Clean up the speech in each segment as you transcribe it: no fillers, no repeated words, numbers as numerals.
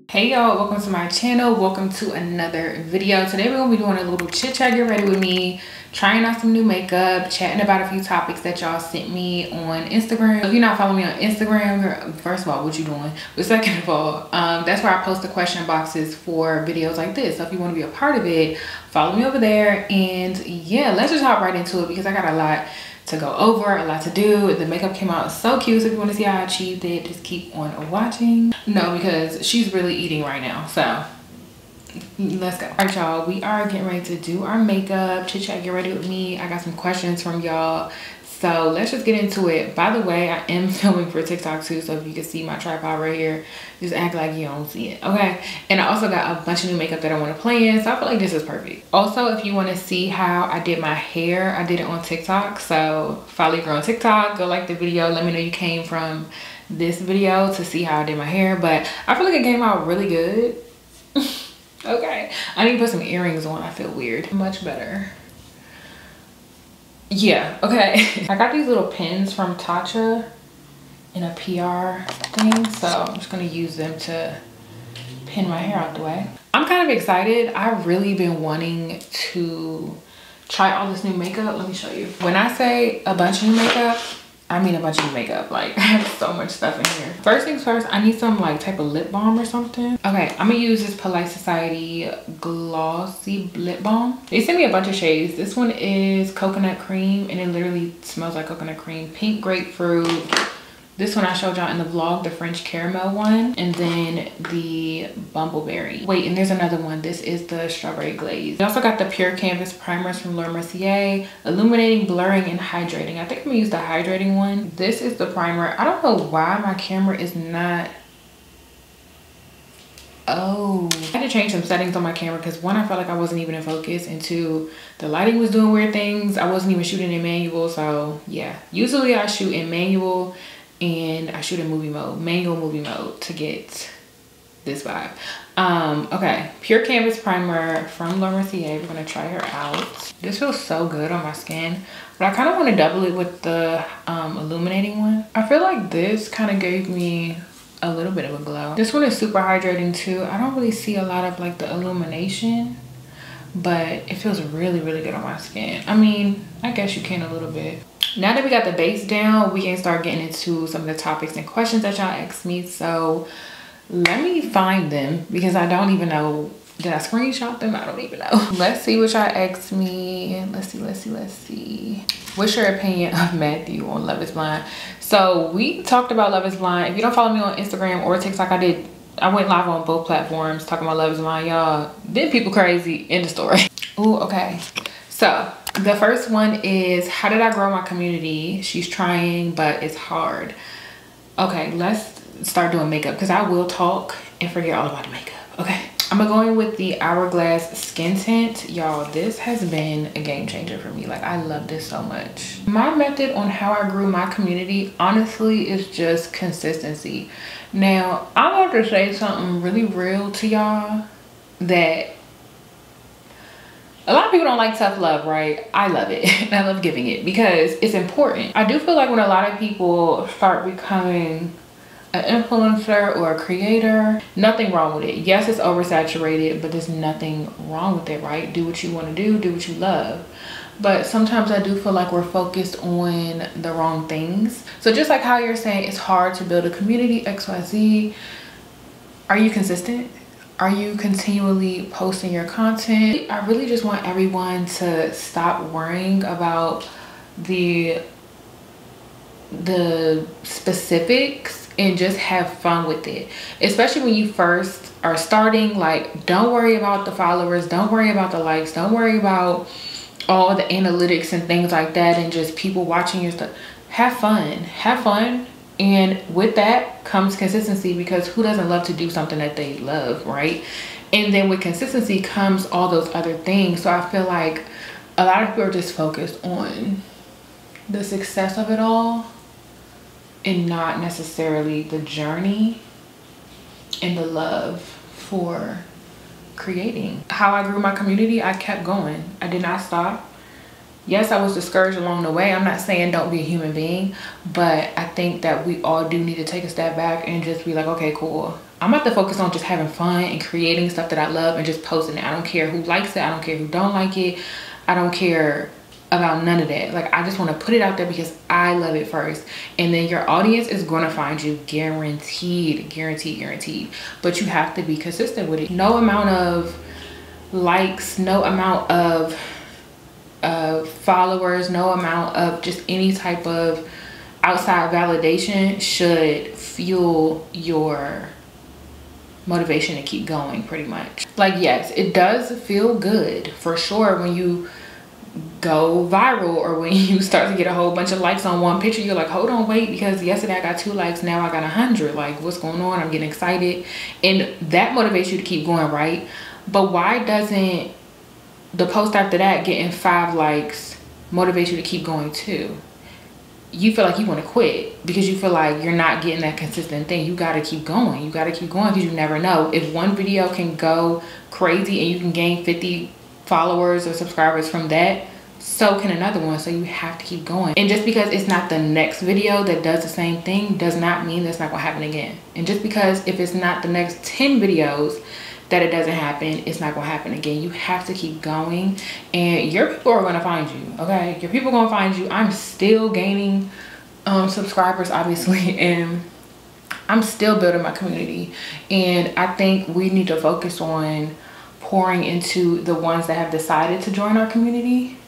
Hey y'all, welcome to my channel. Welcome to another video. Today we're gonna be doing a little chit chat, get ready with me, trying out some new makeup, chatting about a few topics that y'all sent me on Instagram. If you're not following me on Instagram, first of all, what you doing? But second of all, that's where I post the question boxes for videos like this. So if you want to be a part of it, follow me over there. And yeah, let's just hop right into it because I got a lot to go over, a lot to do. The makeup came out so cute, so if you want to see how I achieved it, just keep on watching. No, because she's really eating right now, so let's go. All right, y'all, we are getting ready to do our makeup. Chit chat, get ready with me. I got some questions from y'all, so let's just get into it. By the way, I am filming for TikTok too, so if you can see my tripod right here, just act like you don't see it, okay? And I also got a bunch of new makeup that I want to play in, so I feel like this is perfect. Also, if you want to see how I did my hair, I did it on TikTok, so follow your girl on TikTok, go like the video, let me know you came from this video to see how I did my hair. But I feel like it came out really good. Okay, I need to put some earrings on. I feel weird. Much better. Yeah, okay. I got these little pins from Tatcha in a PR thing, so I'm just gonna use them to pin my hair out the way. I'm kind of excited. I've really been wanting to try all this new makeup. Let me show you. When I say a bunch of new makeup, I mean a bunch of new makeup. Like, I have so much stuff in here. First things first, I need some like type of lip balm or something. Okay, I'm gonna use this Polite Society Glossy Lip Balm. They sent me a bunch of shades. This one is coconut cream, and it literally smells like coconut cream. Pink grapefruit. This one I showed y'all in the vlog, the French caramel one, and then the bumbleberry. Wait, and there's another one. This is the strawberry glaze. I also got the Pure Canvas primers from Laura Mercier, illuminating, blurring, and hydrating. I think I'm gonna use the hydrating one. This is the primer. I don't know why my camera is not. Oh, I had to change some settings on my camera because one, I felt like I wasn't even in focus, and two, the lighting was doing weird things. I wasn't even shooting in manual, so yeah. Usually I shoot in manual and I shoot in movie mode, manual movie mode, to get this vibe. Okay, Pure Canvas primer from Laura Mercier. We're gonna try her out. This feels so good on my skin, but I kind of want to double it with the illuminating one. I feel like this kind of gave me a little bit of a glow. This one is super hydrating too. I don't really see a lot of like the illumination, but it feels really, really good on my skin. I mean, I guess you can a little bit. Now that we got the base down, we can start getting into some of the topics and questions that y'all asked me. So let me find them because I don't even know. Did I screenshot them? I don't even know. Let's see what y'all asked me. Let's see. What's your opinion of Matthew on Love is Blind? So we talked about Love is Blind. If you don't follow me on Instagram or TikTok, I went live on both platforms talking about Love is Blind, y'all. Did people crazy in the story. Ooh, okay. So the first one is, how did I grow my community? She's trying, but it's hard. Okay, let's start doing makeup because I will talk and forget all about the makeup. Okay, I'm gonna go in with the Hourglass Skin Tint. Y'all, this has been a game changer for me. Like, I love this so much. My method on how I grew my community, honestly, is just consistency. Now, I'm about to say something really real to y'all that a lot of people don't like tough love, right? I love it. And I love giving it because it's important. I do feel like when a lot of people start becoming an influencer or a creator, nothing wrong with it. Yes, it's oversaturated, but there's nothing wrong with it, right? Do what you want to do what you love. But sometimes I do feel like we're focused on the wrong things. So just like how you're saying it's hard to build a community, XYZ, are you consistent? Are you continually posting your content? I really just want everyone to stop worrying about the specifics and just have fun with it. Especially when you first are starting, like, don't worry about the followers, don't worry about the likes, don't worry about all the analytics and things like that and just people watching your stuff. Have fun. And with that comes consistency, because who doesn't love to do something that they love, right? And then with consistency comes all those other things. So I feel like a lot of people are just focused on the success of it all and not necessarily the journey and the love for creating. How I grew my community, I kept going. I did not stop. Yes, I was discouraged along the way. I'm not saying don't be a human being, but I think that we all do need to take a step back and just be like, okay, cool. I'm about to focus on just having fun and creating stuff that I love and just posting it. I don't care who likes it. I don't care who don't like it. I don't care about none of that. Like, I just want to put it out there because I love it first. And then your audience is going to find you, guaranteed, guaranteed, guaranteed. But you have to be consistent with it. No amount of likes, no amount of followers, no amount of just any type of outside validation should fuel your motivation to keep going, pretty much. Like, yes, it does feel good for sure when you go viral or when you start to get a whole bunch of likes on one picture. You're like, hold on, wait, because yesterday I got 2 likes, now I got 100. Like, what's going on? I'm getting excited, and that motivates you to keep going, right? But why doesn't the post after that getting 5 likes motivate you to keep going too? You feel like you want to quit because you feel like you're not getting that consistent thing. You got to keep going. You got to keep going because you never know. If one video can go crazy and you can gain 50 followers or subscribers from that, so can another one. So you have to keep going. And just because it's not the next video that does the same thing does not mean that's not going to happen again. And just because if it's not the next 10 videos that it doesn't happen, it's not gonna happen again. You have to keep going, and your people are gonna find you, okay? Your people are gonna find you. I'm still gaining subscribers, obviously, and I'm still building my community. And I think we need to focus on pouring into the ones that have decided to join our community,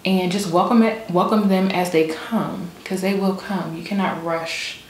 and just welcome them as they come, because they will come. You cannot rush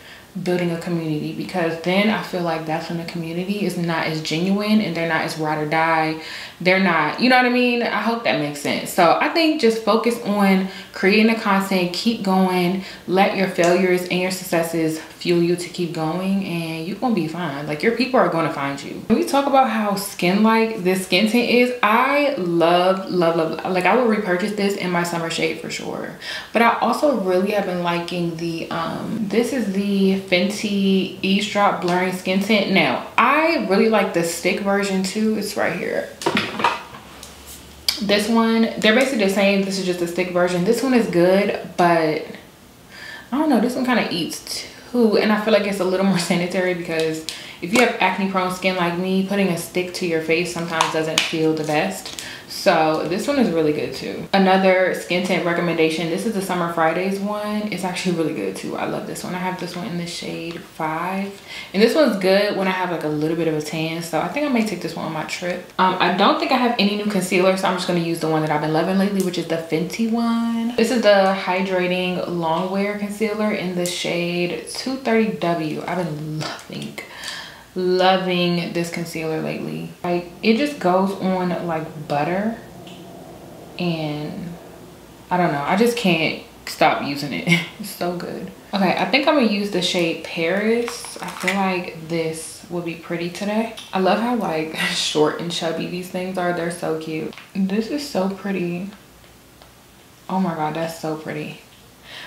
building a community, because then I feel like that's when the community is not as genuine and they're not as ride or die. They're not, you know what I mean? I hope that makes sense. So I think just focus on creating the content, keep going, let your failures and your successes fuel you to keep going, and you're gonna be fine. Like, your people are gonna find you. When we talk about how skin-like this skin tint is, I love, like, I will repurchase this in my summer shade for sure. But I also really have been liking the this is the Fenty Eavesdrop Blurring Skin Tint. Now, I really like the stick version too. It's right here. This one, they're basically the same. This is just a stick version. This one is good, but I don't know, this one kind of eats too, and I feel like it's a little more sanitary, because if you have acne prone skin like me, putting a stick to your face sometimes doesn't feel the best. So this one is really good too. Another skin tint recommendation, this is the Summer Fridays one. It's actually really good too. I love this one. I have this one in the shade 5, and this one's good when I have like a little bit of a tan, so I think I may take this one on my trip. I don't think I have any new concealer, so I'm just going to use the one that I've been loving lately, which is the Fenty one. This is the Hydrating Long Wear Concealer in the shade 230W. I've been loving this concealer lately. Like, it just goes on like butter, and I don't know, I just can't stop using it. It's so good. Okay, I think I'm gonna use the shade Paris. I feel like this would be pretty today. I love how like short and chubby these things are. They're so cute. This is so pretty. Oh my god, that's so pretty.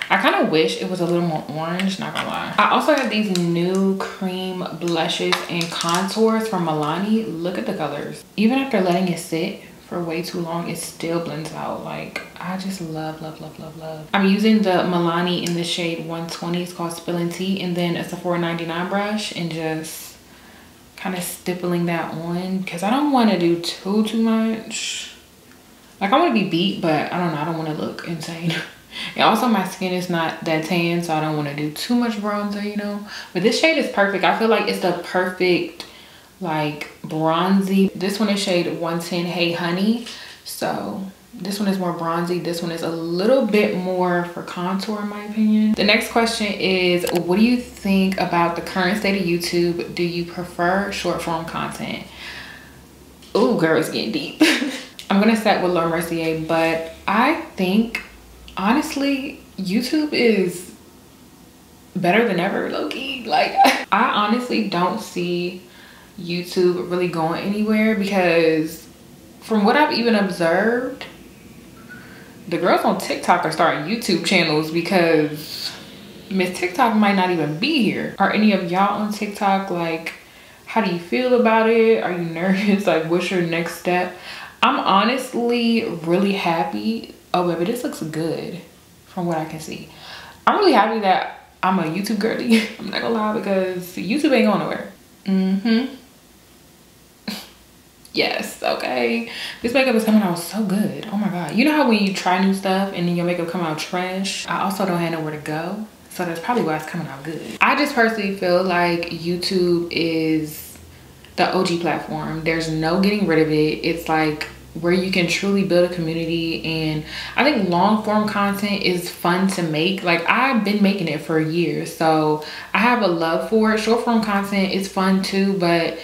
I kind of wish it was a little more orange, not gonna lie. I also have these new cream blushes and contours from Milani. Look at the colors. Even after letting it sit for way too long, it still blends out. Like, I just love. I'm using the Milani in the shade 120. It's called Spillin' Tea, and then it's a $4.99 brush, and just kind of stippling that on, because I don't want to do too much. Like, I want to be beat, but I don't know, I don't want to look insane. And also my skin is not that tan, so I don't want to do too much bronzer, you know. But this shade is perfect. I feel like it's the perfect like bronzy. This one is shade 110 Hey Honey. So this one is more bronzy. This one is a little bit more for contour in my opinion. The next question is, what do you think about the current state of YouTube? Do you prefer short form content? Ooh, girl, it's getting deep. I'm gonna start with Laura Mercier, but I think honestly, YouTube is better than ever, low-key. Like, I honestly don't see YouTube really going anywhere, because from what I've even observed, the girls on TikTok are starting YouTube channels, because Miss TikTok might not even be here. Are any of y'all on TikTok? Like, how do you feel about it? Are you nervous? Like, what's your next step? I'm honestly really happy Oh baby, this looks good from what I can see. I'm really happy that I'm a YouTube girly. I'm not gonna lie, because YouTube ain't going nowhere. Yes, okay. This makeup is coming out so good. Oh my God. You know how when you try new stuff and then your makeup come out trash? I also don't have nowhere to go. So that's probably why it's coming out good. I just personally feel like YouTube is the OG platform. There's no getting rid of it. It's like where you can truly build a community. And I think long form content is fun to make. Like I've been making it for years, so I have a love for it. Short form content is fun too, but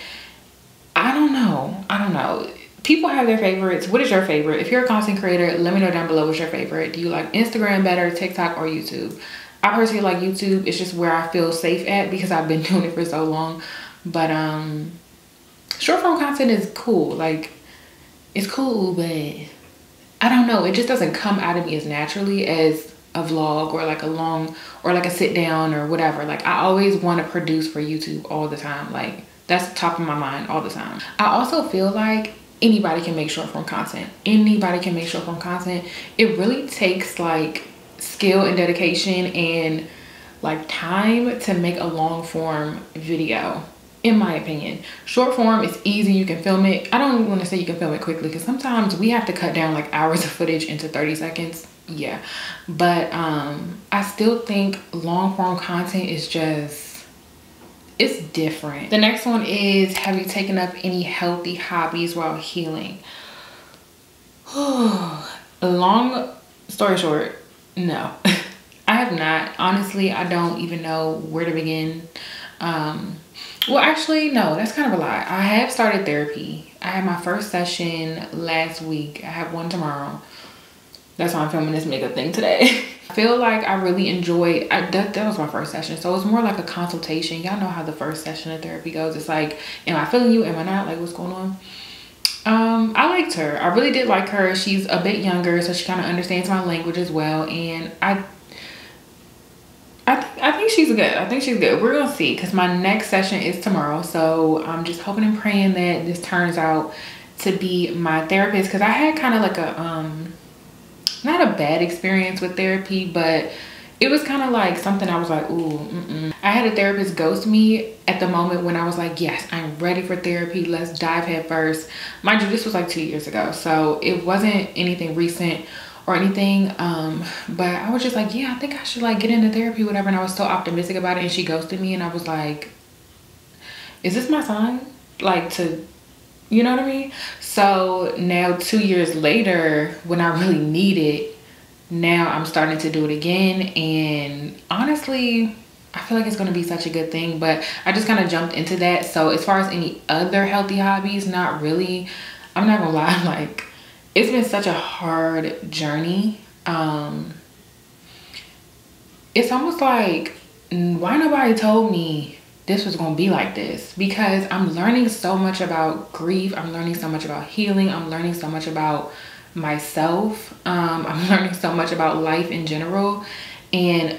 I don't know. People have their favorites. What is your favorite? If you're a content creator, let me know down below what's your favorite. Do you like Instagram better, TikTok, or YouTube? I personally like YouTube. It's just where I feel safe at because I've been doing it for so long. But short form content is cool. Like it's cool, but I don't know. It just doesn't come out of me as naturally as a vlog or like a long or like a sit down or whatever. Like I always want to produce for YouTube all the time. Like that's top of my mind all the time. I also feel like anybody can make short form content. Anybody can make short form content. It really takes like skill and dedication and like time to make a long form video, in my opinion. Short form is easy. You can film it. I don't want to say you can film it quickly because sometimes we have to cut down like hours of footage into 30 seconds. Yeah, but I still think long form content is just, it's different. The next one is, have you taken up any healthy hobbies while healing? Long story short, no. I have not. Honestly, I don't even know where to begin. Well, actually, no, that's kind of a lie. I have started therapy. I had my first session last week. I have one tomorrow. That's why I'm filming this makeup thing today. I feel like I really enjoyed, that was my first session. So it's more like a consultation. Y'all know how the first session of therapy goes. It's like, am I feeling you? Am I not? Like, what's going on? I liked her. I really did like her. She's a bit younger, so she kind of understands my language as well. And I think she's good. I think she's good. We're gonna see, because my next session is tomorrow. So I'm just hoping and praying that this turns out to be my therapist, because I had kind of like a not a bad experience with therapy, but it was kind of like something I was like, ooh, I had a therapist ghost me at the moment when I was like, yes, I'm ready for therapy. Let's dive head first. Mind you, this was like 2 years ago, so it wasn't anything recent or anything. But I was just like, yeah, I think I should like get into therapy, whatever. And I was so optimistic about it, and she ghosted me, and I was like, is this my sign? Like to, you know what I mean? So now 2 years later, when I really need it, now I'm starting to do it again. And honestly, I feel like it's going to be such a good thing, but I just kind of jumped into that. So as far as any other healthy hobbies, not really. I'm not gonna lie, like it's been such a hard journey. It's almost like, why nobody told me this was gonna be like this? Because I'm learning so much about grief. I'm learning so much about healing. I'm learning so much about myself. I'm learning so much about life in general. And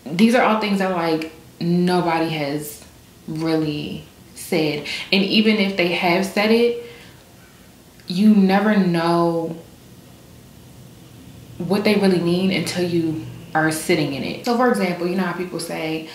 these are all things that like nobody has really said. And even if they have said it, you never know what they really mean until you are sitting in it. So for example, you know how people say,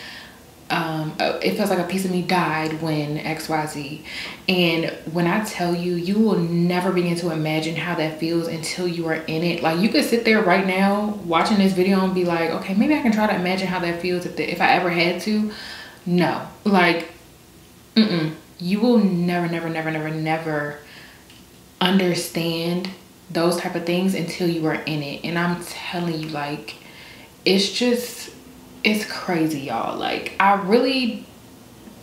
it feels like a piece of me died when XYZ. And when I tell you, you will never begin to imagine how that feels until you are in it. Like you could sit there right now watching this video and be like, okay, maybe I can try to imagine how that feels if I ever had to. No, like, you will never understand those type of things until you are in it. And I'm telling you, like, it's crazy, y'all. Like I really,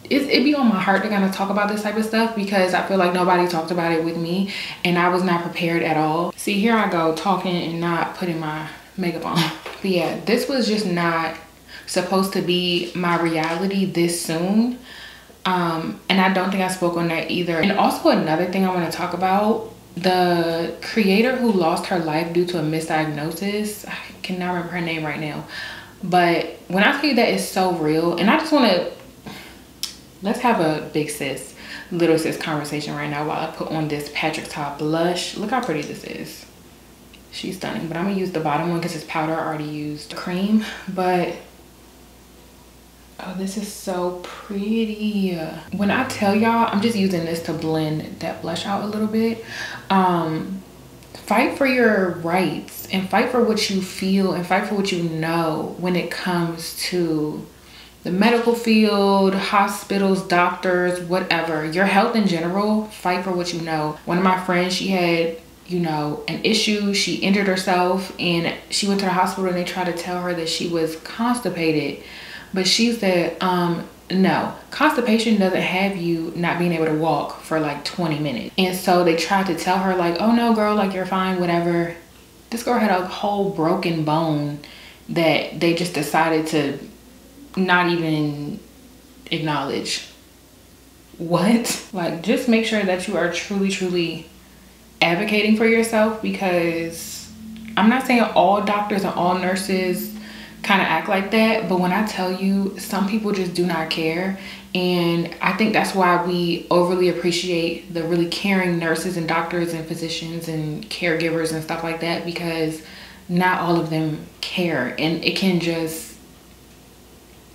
it be on my heart to kind of talk about this type of stuff because I feel like nobody talked about it with me and I was not prepared at all. See, here I go talking and not putting my makeup on. But yeah, this was just not supposed to be my reality this soon. And I don't think I spoke on that either. And also another thing I want to talk about, the creator who lost her life due to a misdiagnosis, I cannot remember her name right now, but when I tell you that is so real, and I just want to, let's have a big sis, little sis conversation right now while I put on this Patrick Top blush. Look how pretty this is. She's stunning, but I'm gonna use the bottom one because it's powder. I already used cream, but oh, this is so pretty. When I tell y'all, I'm just using this to blend that blush out a little bit. Fight for your rights and fight for what you feel and fight for what you know when it comes to the medical field, hospitals, doctors, whatever. Your health in general, fight for what you know. One of my friends, she had, you know, an issue. She injured herself and she went to the hospital and they tried to tell her that she was constipated. But she said, no, constipation doesn't have you not being able to walk for like 20 minutes. And so they tried to tell her like, oh no, girl, like you're fine, whatever. This girl had a whole broken bone that they just decided to not even acknowledge. What? Like, just make sure that you are truly, truly advocating for yourself, because I'm not saying all doctors and all nurses kind of act like that, but when I tell you, some people just do not care. And I think that's why we overly appreciate the really caring nurses and doctors and physicians and caregivers and stuff like that, because not all of them care, and it can just,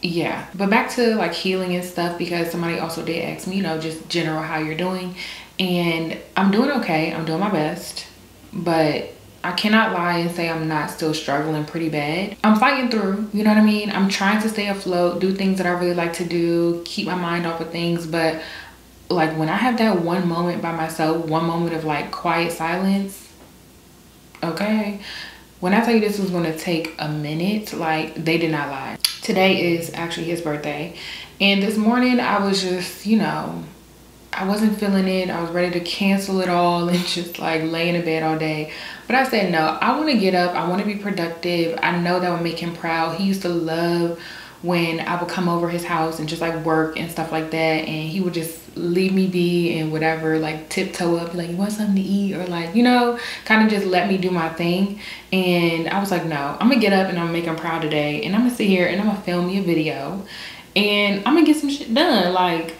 yeah. But back to like healing and stuff, because somebody also did ask me, you know, just general how you're doing, and I'm doing okay. I'm doing my best, but I cannot lie and say I'm not still struggling pretty bad. I'm fighting through, you know what I mean? I'm trying to stay afloat, do things that I really like to do, keep my mind off of things. But like when I have that one moment by myself, one moment of like quiet silence, okay? When I tell you this was gonna take a minute, like they did not lie. Today is actually his birthday. And this morning I was just, you know, I wasn't feeling it. I was ready to cancel it all and just like lay in the bed all day. But I said, no, I want to get up. I want to be productive. I know that would make him proud. He used to love when I would come over his house and just like work and stuff like that. And he would just leave me be and whatever, like tiptoe up, like, you want something to eat? Or like, you know, kind of just let me do my thing. And I was like, no, I'm going to get up and I'm going to make him proud today. And I'm going to sit here and I'm going to film me a video. And I'm going to get some shit done. Like,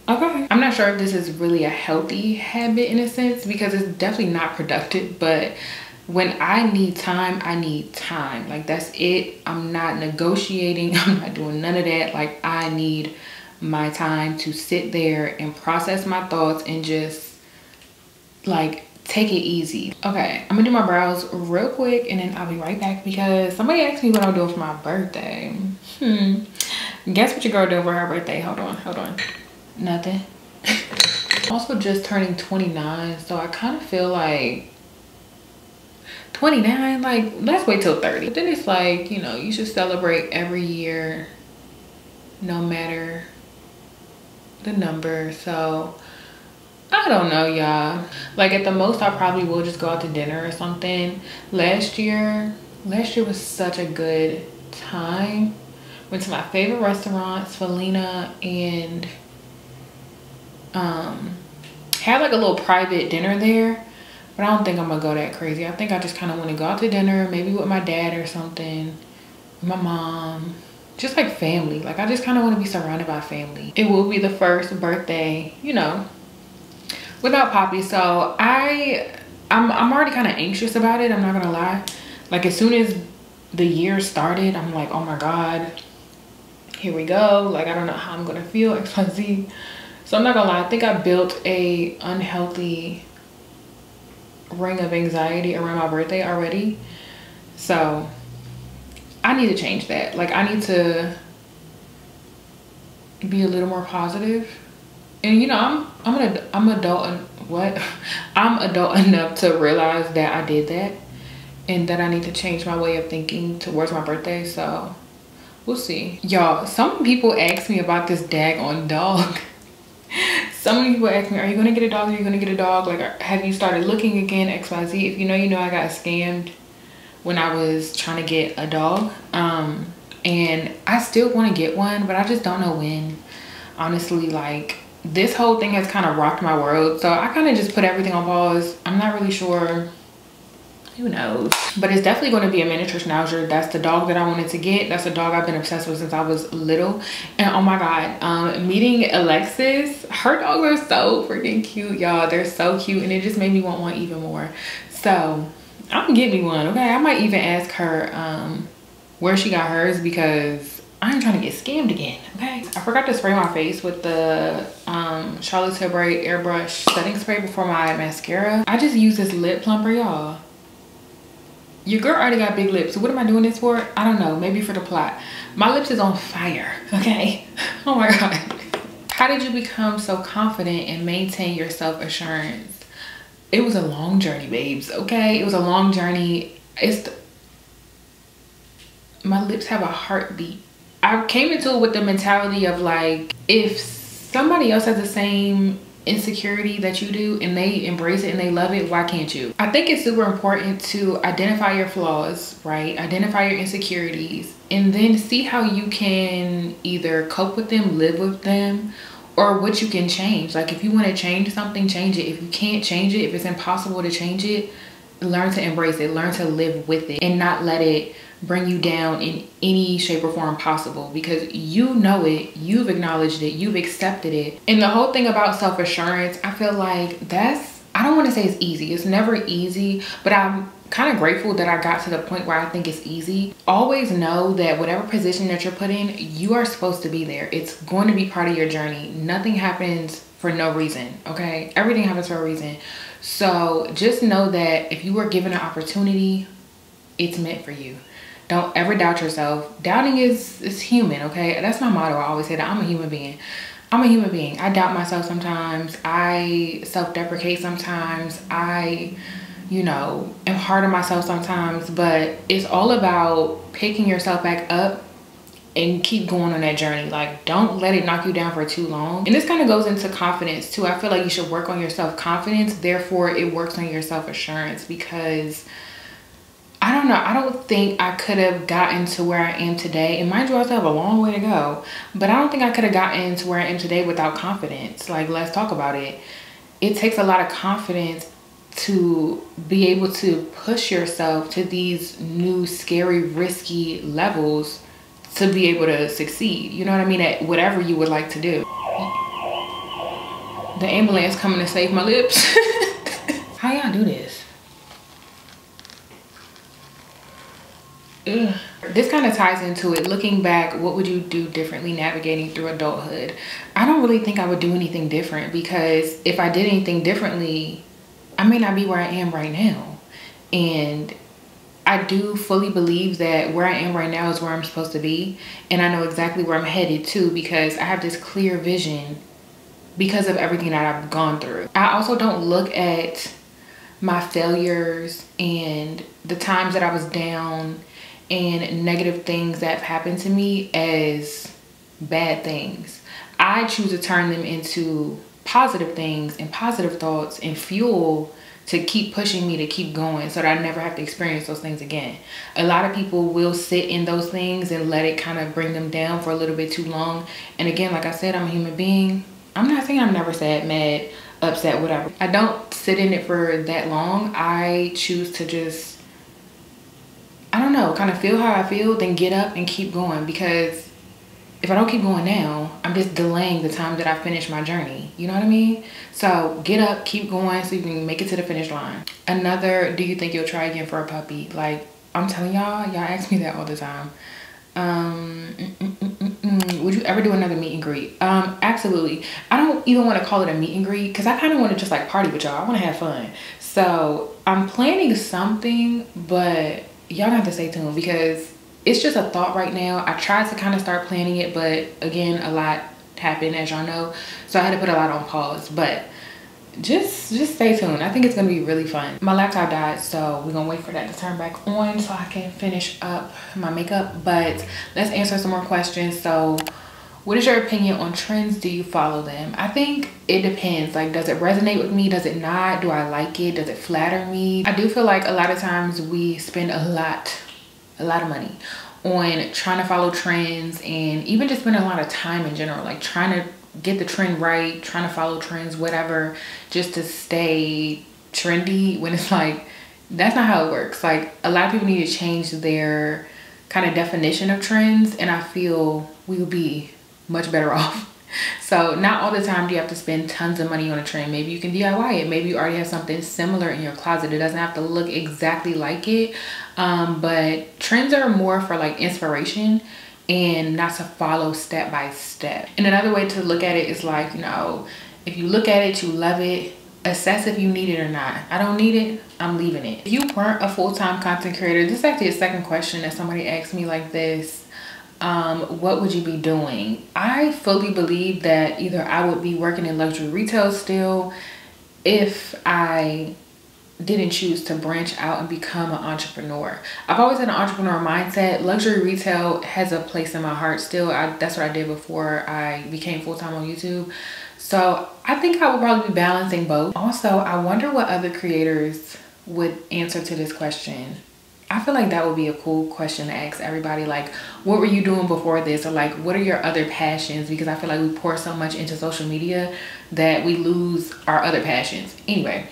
okay. I'm not sure if this is really a healthy habit in a sense, because it's definitely not productive, but when I need time, I need time. Like, that's it. I'm not negotiating. I'm not doing none of that. Like, I need my time to sit there and process my thoughts and just like take it easy. Okay, I'm gonna do my brows real quick and then I'll be right back, because somebody asked me what I'm doing for my birthday. Guess what your girl doing for her birthday? Hold on. Nothing. Also just turning 29, so I kind of feel like 29, like let's wait till 30. But then it's like, you know, you should celebrate every year no matter the number. So I don't know, y'all. Like at the most I probably will just go out to dinner or something. Last year was such a good time. Went to my favorite restaurants, Felina, and had like a little private dinner there, but I don't think I'm gonna go that crazy. I think I just kind of want to go out to dinner, maybe with my dad or something, my mom, just like family. Like I just kind of want to be surrounded by family. It will be the first birthday, you know, without Poppy, so I'm already kind of anxious about it. I'm not gonna lie. Like as soon as the year started, I'm like, oh my god, here we go. Like I don't know how I'm gonna feel, XYZ. So I'm not gonna lie, I think I built a unhealthy ring of anxiety around my birthday already. So I need to change that. Like I need to be a little more positive. And you know, I'm adult enough to realize that I did that and that I need to change my way of thinking towards my birthday. So we'll see. Y'all, some people ask me about this daggone dog. So many people ask me, are you gonna get a dog? Are you gonna get a dog? Like, have you started looking again? XYZ. If you know, you know I got scammed when I was trying to get a dog. And I still want to get one, but I just don't know when. Honestly, like this whole thing has kind of rocked my world. So I kind of just put everything on pause. I'm not really sure. Who knows? But it's definitely going to be a miniature schnauzer. That's the dog that I wanted to get. That's a dog I've been obsessed with since I was little. And oh my god, meeting Alexis, her dogs are so freaking cute, y'all. They're so cute, and it just made me want one even more. So I'm gonna get me one, okay? I might even ask her where she got hers, because I ain't trying to get scammed again, okay? I forgot to spray my face with the Charlotte Tilbury Airbrush setting spray before my mascara. I just use this lip plumper, y'all. Your girl already got big lips, so what am I doing this for? I don't know, maybe for the plot. My lips is on fire, okay? Oh my God. How did you become so confident and maintain your self-assurance? It was a long journey, babes, okay? It was a long journey. My lips have a heartbeat. I came into it with the mentality of like, if somebody else has the same insecurity that you do and they embrace it and they love it, why can't you? I think it's super important to identify your flaws, right? Identify your insecurities, and then see how you can either cope with them, live with them, or what you can change. Like if you want to change something, change it. If you can't change it, if it's impossible to change it, learn to embrace it, learn to live with it, and not let it bring you down in any shape or form possible, because you know it, you've acknowledged it, you've accepted it. And the whole thing about self-assurance, I feel like I don't want to say it's easy. It's never easy, but I'm kind of grateful that I got to the point where I think it's easy. Always know that whatever position that you're put in, you are supposed to be there. It's going to be part of your journey. Nothing happens for no reason, okay? Everything happens for a reason. So just know that if you were given an opportunity, it's meant for you. Don't ever doubt yourself. Doubting is human, okay? That's my motto. I always say that I'm a human being. I'm a human being. I doubt myself sometimes. I self-deprecate sometimes. I, am hard on myself sometimes. But it's all about picking yourself back up and keep going on that journey. Like, don't let it knock you down for too long. And this kind of goes into confidence too. I feel like you should work on your self-confidence. Therefore, it works on your self-assurance, because I don't know. I don't think I could have gotten to where I am today. And mind you, I still have a long way to go. But I don't think I could have gotten to where I am today without confidence. Like, let's talk about it. It takes a lot of confidence to be able to push yourself to these new, scary, risky levels to be able to succeed. You know what I mean? At whatever you would like to do. The ambulance coming to save my lips. How y'all do this? Ugh. This kind of ties into it. Looking back, what would you do differently navigating through adulthood? I don't really think I would do anything different, because if I did anything differently, I may not be where I am right now. And I do fully believe that where I am right now is where I'm supposed to be. And I know exactly where I'm headed to, because I have this clear vision because of everything that I've gone through. I also don't look at my failures and the times that I was down and negative things that have happened to me as bad things. I choose to turn them into positive things and positive thoughts and fuel to keep pushing me to keep going, so that I never have to experience those things again. A lot of people will sit in those things and let it kind of bring them down for a little bit too long. And again, like I said, I'm a human being. I'm not saying I'm never sad, mad, upset, whatever. I don't sit in it for that long. I choose to just, I don't know, kind of feel how I feel, then get up and keep going. Because if I don't keep going now, I'm just delaying the time that I finish my journey. You know what I mean? So get up, keep going so you can make it to the finish line. Another, do you think you'll try again for a puppy? Like, I'm telling y'all ask me that all the time. Would you ever do another meet and greet? Absolutely. I don't even want to call it a meet and greet, because I kind of want to just like party with y'all. I want to have fun. So I'm planning something, but y'all have to stay tuned, because it's just a thought right now. I tried to kind of start planning it, but again, a lot happened, as y'all know, so I had to put a lot on pause. But just stay tuned. I think it's gonna be really fun. My laptop died, so we're gonna wait for that to turn back on so I can finish up my makeup. But let's answer some more questions. So what is your opinion on trends? Do you follow them? I think it depends. Like, does it resonate with me? Does it not? Do I like it? Does it flatter me? I do feel like a lot of times we spend a lot of money on trying to follow trends, and even just spending a lot of time in general, like trying to get the trend right, trying to follow trends, whatever, just to stay trendy, when it's like, that's not how it works. Like, a lot of people need to change their kind of definition of trends, and I feel we will be much better off So not all the time do you have to spend tons of money on a trend. Maybe you can DIY it. Maybe you already have something similar in your closet. It doesn't have to look exactly like it. But trends are more for like inspiration and not to follow step by step. And another way to look at it is like, you know, if you look at it, you love it, assess if you need it or not. I don't need it, I'm leaving it. If you weren't a full-time content creator, this is actually a second question that somebody asked me like this. What would you be doing? I fully believe that either I would be working in luxury retail still if I didn't choose to branch out and become an entrepreneur. I've always had an entrepreneur mindset. Luxury retail has a place in my heart still. That's what I did before I became full-time on YouTube. So I think I would probably be balancing both. Also, I wonder what other creators would answer to this question. I feel like that would be a cool question to ask everybody. Like, what were you doing before this? Or like, what are your other passions? Because I feel like we pour so much into social media that we lose our other passions. Anyway,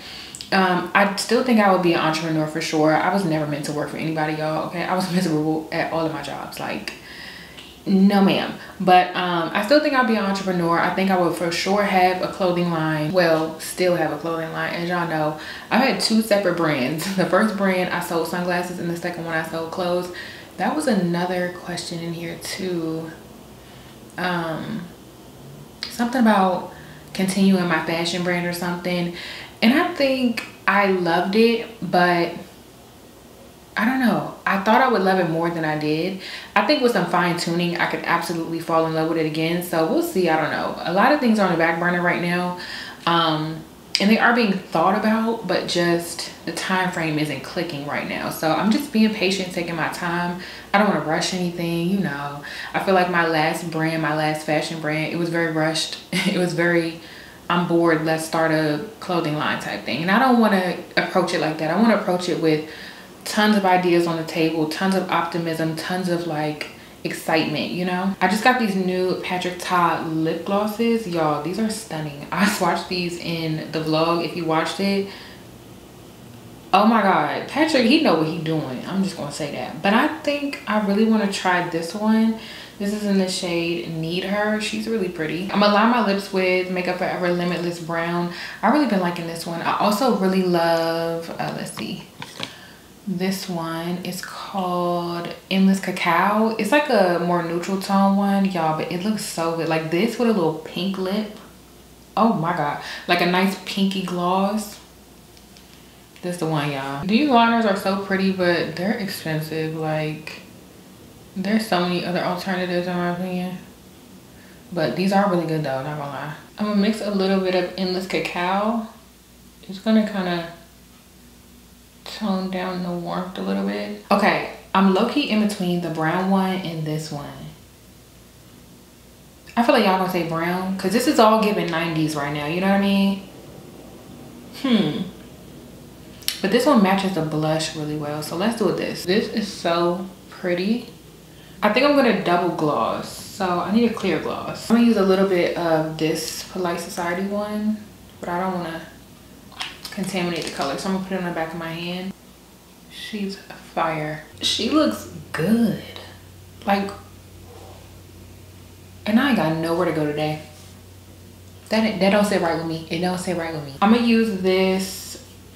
I still think I would be an entrepreneur for sure. I was never meant to work for anybody, y'all, okay? I was miserable at all of my jobs. Like, no ma'am. But I still think I'll be an entrepreneur. I think I would for sure have a clothing line. Well, still have a clothing line. As y'all know, I've had two separate brands. The first brand I sold sunglasses, and the second one I sold clothes. That was another question in here too. Something about continuing my fashion brand or something. And I think I loved it, but I don't know. I thought I would love it more than I did. I think with some fine tuning, I could absolutely fall in love with it again. So we'll see. I don't know. A lot of things are on the back burner right now. And they are being thought about, but just the time frame isn't clicking right now. So I'm just being patient, taking my time. I don't want to rush anything, you know. I feel like my last brand, my last fashion brand, it was very rushed. It was very, I'm bored, let's start a clothing line type thing. And I don't want to approach it like that. I want to approach it with tons of ideas on the table, tons of optimism, tons of like excitement, you know. I just got these new Patrick Ta lip glosses, y'all. These are stunning. I swatched these in the vlog if you watched it. Oh my god, Patrick, he know what he doing. I'm just gonna say that. But I think I really want to try this one. This is in the shade Need Her. She's really pretty. I'm gonna line my lips with Makeup Forever Limitless Brown. I've really been liking this one. I also really love let's see, this one is called Endless Cacao. It's like a more neutral tone one, y'all, but it looks so good. Like this with a little pink lip. Oh my god, like a nice pinky gloss. This is the one, y'all. These liners are so pretty, but they're expensive. Like, there's so many other alternatives in my opinion, but these are really good though, not gonna lie. I'm gonna mix a little bit of Endless Cacao. It's gonna kind of tone down the warmth a little bit. Okay, I'm low-key in between the brown one and this one. I feel like y'all gonna say brown because this is all giving 90s right now, you know what I mean? But this one matches the blush really well, so let's do with this. This is so pretty. I think I'm gonna double gloss, so I need a clear gloss. I'm gonna use a little bit of this Polite Society one, but I don't wanna contaminate the color, so I'm gonna put it on the back of my hand. She's fire. She looks good. Like, and I ain't got nowhere to go today. That don't sit right with me. It don't sit right with me. I'm gonna use this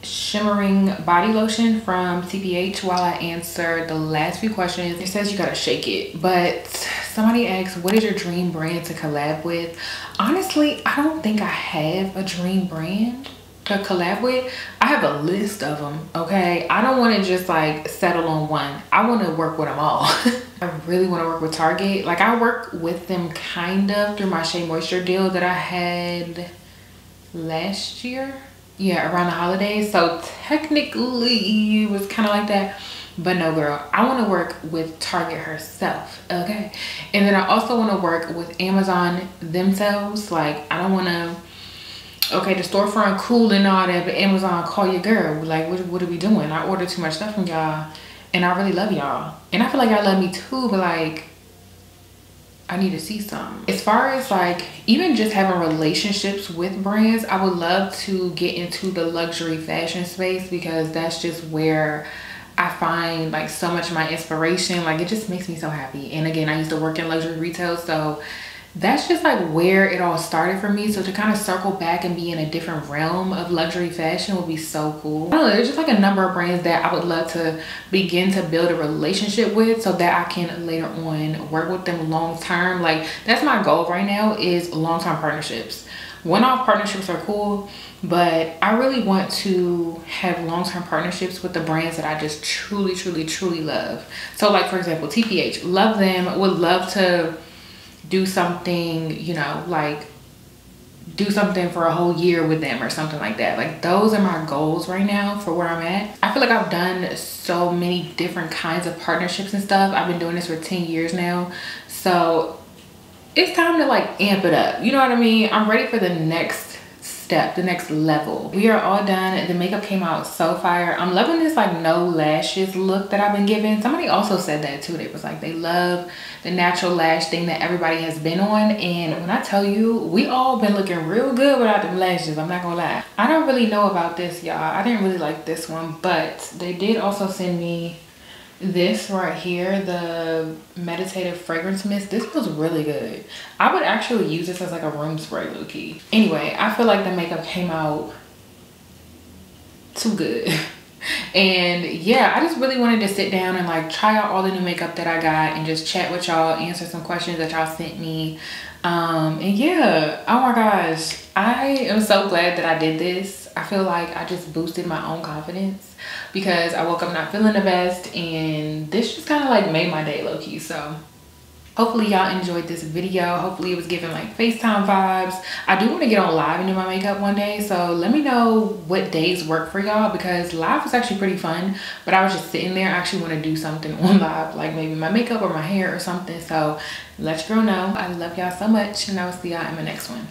shimmering body lotion from TPH while I answer the last few questions. It says you gotta shake it, but somebody asked, what is your dream brand to collab with? Honestly, I don't think I have a dream brand to collab with. I have a list of them, okay? I don't want to just like settle on one. I want to work with them all. I really want to work with Target. Like, I work with them kind of through my Shea Moisture deal that I had last year. Yeah, around the holidays. So technically it was kind of like that, but no girl, I want to work with Target herself, okay? And then I also want to work with Amazon themselves. Like, I don't want to, okay, the storefront cool and all that, but Amazon call your girl. Like, what are we doing? I order too much stuff from y'all and I really love y'all. And I feel like y'all love me too, but like, I need to see some. As far as like even just having relationships with brands, I would love to get into the luxury fashion space because that's just where I find like so much of my inspiration. Like, it just makes me so happy. And again, I used to work in luxury retail, so that's just like where it all started for me. So to kind of circle back and be in a different realm of luxury fashion would be so cool. I don't know, there's just like a number of brands that I would love to begin to build a relationship with so that I can later on work with them long term. Like that's my goal right now, is long-term partnerships. One-off partnerships are cool, but I really want to have long-term partnerships with the brands that I just truly, truly, truly love. So like for example, TPH, love them, would love to do something, you know, like do something for a whole year with them or something like that. Like those are my goals right now for where I'm at. I feel like I've done so many different kinds of partnerships and stuff. I've been doing this for 10 years now. So it's time to like amp it up. You know what I mean? I'm ready for the next step, the next level. We are all done. The makeup came out so fire. I'm loving this like no lashes look that I've been given. Somebody also said that too. They was like they love the natural lash thing that everybody has been on. And when I tell you, we all been looking real good without them lashes. I'm not gonna lie. I don't really know about this, y'all. I didn't really like this one, but they did also send me this right here, the meditative fragrance mist. This was really good. I would actually use this as like a room spray, low-key. Anyway, I feel like the makeup came out too good. And yeah, I just really wanted to sit down and like try out all the new makeup that I got and just chat with y'all, answer some questions that y'all sent me. And yeah, oh my gosh, I am so glad that I did this. I feel like I just boosted my own confidence because I woke up not feeling the best, and this just kind of like made my day, low-key. So hopefully y'all enjoyed this video. Hopefully it was giving like FaceTime vibes. I do want to get on live and do my makeup one day, so let me know what days work for y'all, because live was actually pretty fun, but I was just sitting there. I actually want to do something on live, like maybe my makeup or my hair or something. So let your girl know. I love y'all so much, and I will see y'all in my next one.